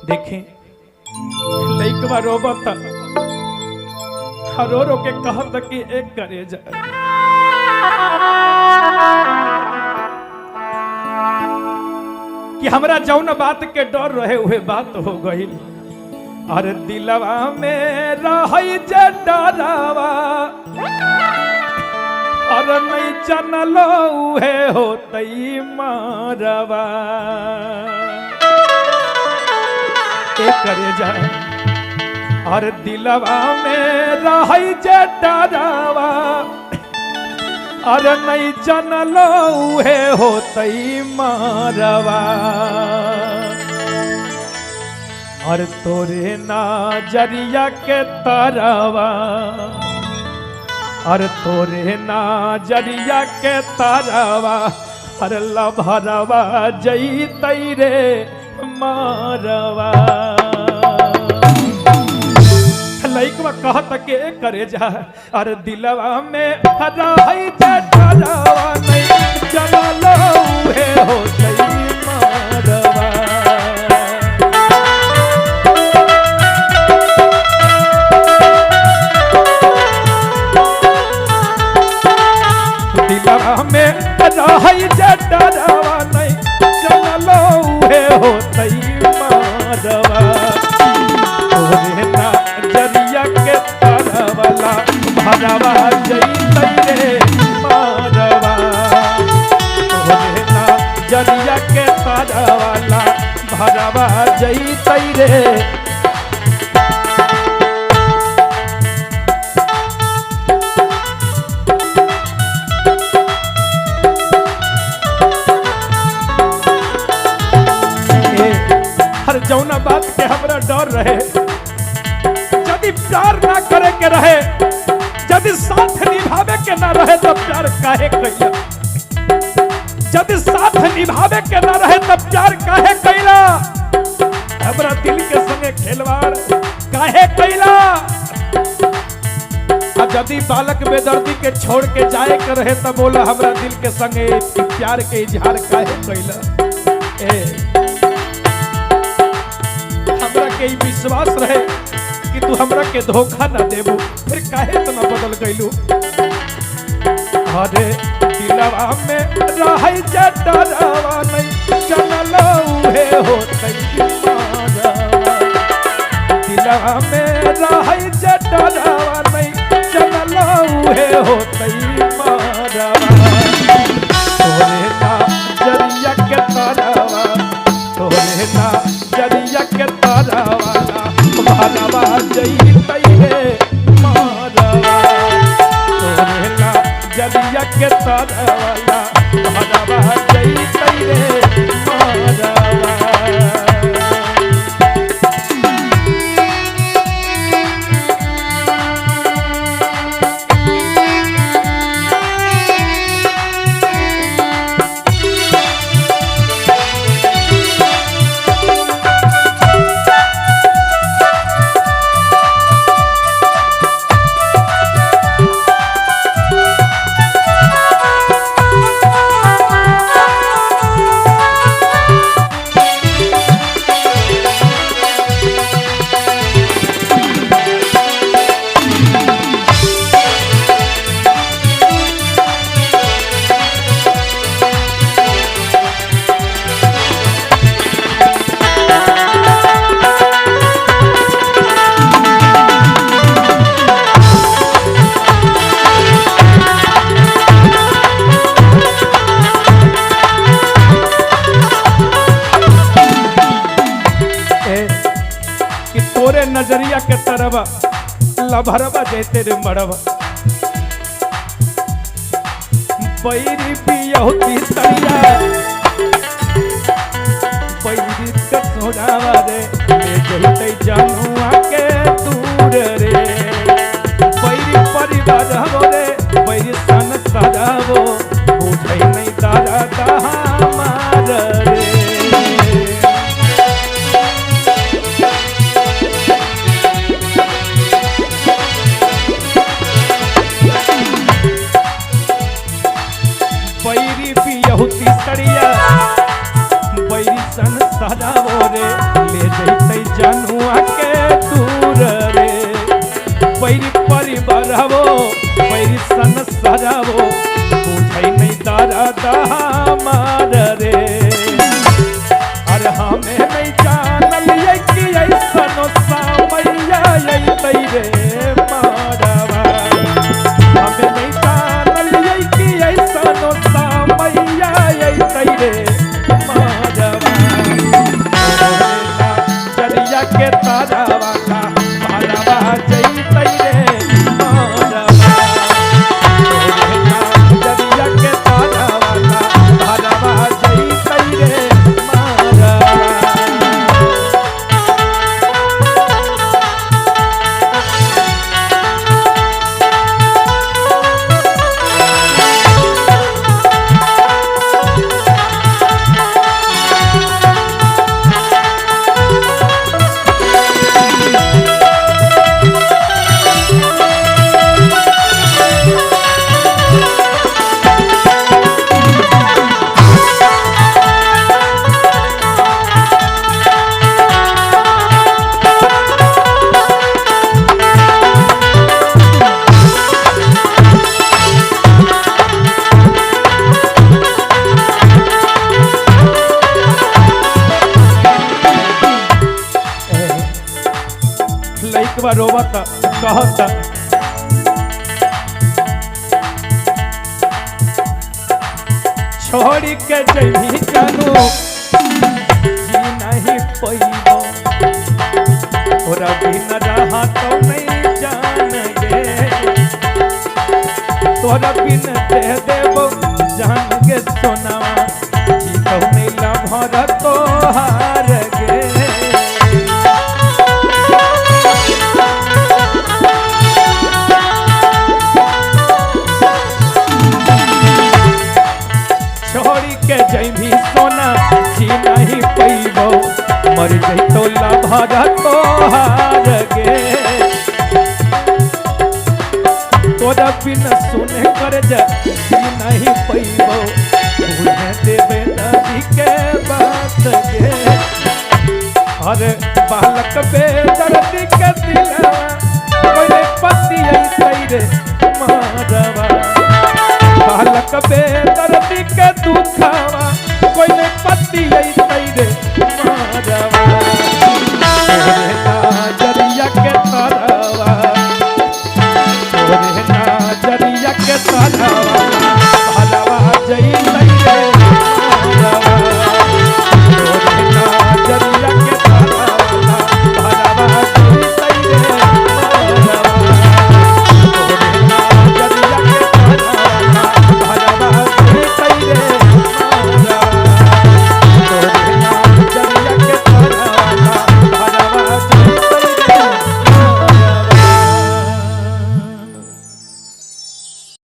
देखें लइकवा रोबत रो रो के कहत कि एक करे जा कि हमरा जौन बात के डर रहे हुए बात हो गई। अरे दिलवा में रही जे डरावा अरे नहीं चनलो उहे होतई मारवा करे जा। अरे दिलवा में रही जे डरावा अरे नहीं चनलो उहे होतई मारवा। अरे तोरे नजरिया के तरवा अरे तोरे नजरिया के तरवा अरे लभरवा जईतई रे मारवा। लइकवा कहत के करे जा। अरे दिलवा में रही जे डरावा नहीं चनलो उहे होतई मारवा। में रही जे डरावा नहीं चनलो उहे होतई मारवा। तोरे नजरिया के तरवला भरवा जईतई रे मारवा। तोरे नजरिया के तरवला भरवा जईतई रे। जौना बात के हमरा डर रहे यदि प्यार ना करे के रहे यदि साथ निभावे के ना रहे तो प्यार काहे कैला। यदि साथ निभावे के ना रहे तो प्यार काहे कैला। हमरा दिल के संगे खेलवाड़ काहे कैला। अब यदि बालक बेदर्दी के छोड़ के जाए के रहे तो बोला हमरा दिल के संगे प्यार के इजहार काहे कैला। हमरा के विश्वास रहे कि तू हमरा के धोखा ना देबू फिर काहे इतना बदल गइलू। अरे दिलवा में रही जे डरावा नहीं चनलो उहे होतई मारवा। दिलवा में रही जे डरावा नहीं चनलो उहे होतई मारवा। तोरे नजरिया के तरवा तोरे नजरिया के तरवा भरवा जईतई रे मारवा। तोरे नजरिया के तरवा भरवा जईतई रे मारवा। तोरे नजरिया के तरवा लभरवा जैते रे मरवा। बैरी पियौती तरिया बैरी के सोनावा रे ले जैते जनुआ के दूर रे। बैरी परिवार हो रे बैरी सन सदावो बुझै नहीं दादा हमार रे। बैरी पियौती तरिया बैरी सन सदावो रे ले जैते हमार रे। अरे हमें नहीं जानलिए कि ऐसनो समैया अइतै रे मारवा। हमें नहीं जानलिए कि ऐसनो समैया अइतै रे मारवा। चलिया के तारावा का मारवा जइतै रे मारवा। चलिया के तारावा का मारवा जइतै रे मारवा। लइकवा रोवत कहत छोड़ी के जइही जानू जी नहीं पैबो। तोरा बिन रहा तो नहीं जान गे। तोरा बिन दे देबो जान गे सोनावा। जी तो नहीं लभर तोहार गे। छोड़ी के जइभी सोना जी नहीं पैबो। मर जइतो लभर तोहार गे। तोरा बिन सुने कर जी नहीं पैबो। बुझे देवे नदी के बात गे। अरे बालक बेदर्दी के दिलवा कोई पति ऐसै रे मारवा। बालक बे